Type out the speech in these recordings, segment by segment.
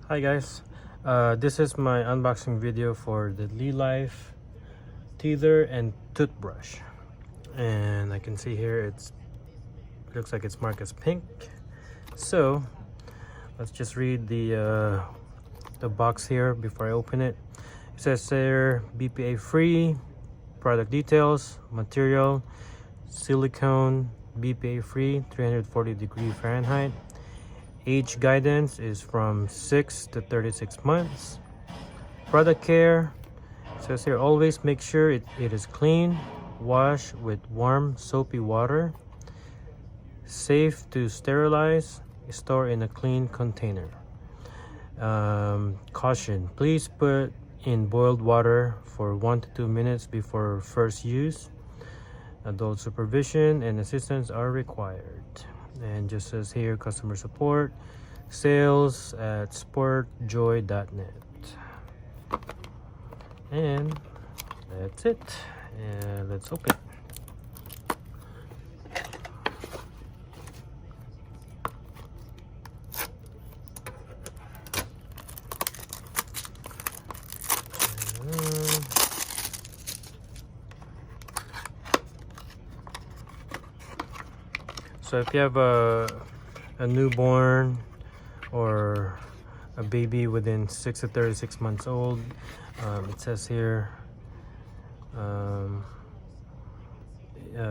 Hi guys, this is my unboxing video for the LeLife teether and toothbrush, and I can see here it looks like it's marked as pink. So let's just read the box here before I open it. It says there BPA free, product details, material silicone, BPA free, 340 Fahrenheit. Age guidance is from 6 to 36 months. Product care, it says here always make sure it is clean, wash with warm soapy water, safe to sterilize, store in a clean container. Caution, please put in boiled water for 1 to 2 minutes before first use. Adult supervision and assistance are required. And just says here customer support, sales at sportjoy.net. And that's it. And let's open. So if you have a newborn or a baby within 6 to 36 months old, it says here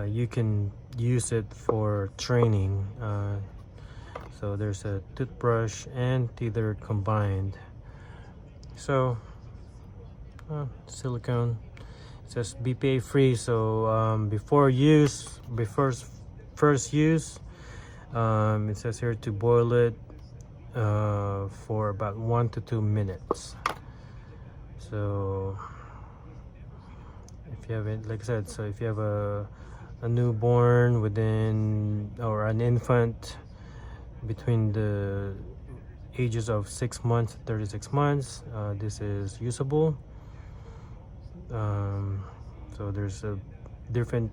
you can use it for training. So there's a toothbrush and teether combined. So silicone, it says BPA free, so before first use, it says here to boil it for about 1 to 2 minutes. So if you have it, like I said, so if you have a newborn within, or an infant between the ages of 6 months to 36 months, this is usable. So there's a different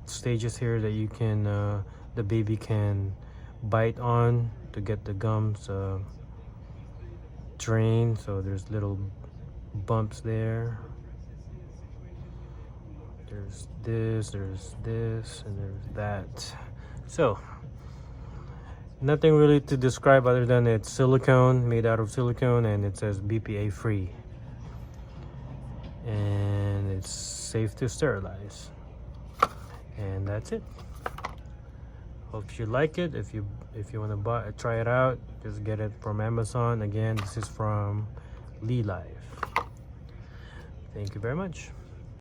stages here that you can the baby can bite on to get the gums drained. So there's little bumps there. There's this, and there's that. So nothing really to describe other than it's silicone, made out of silicone, and it says BPA free, and it's safe to sterilize. And that's it. Hope you like it. If you want to try it out, just get it from Amazon. Again, this is from LeLife. Thank you very much.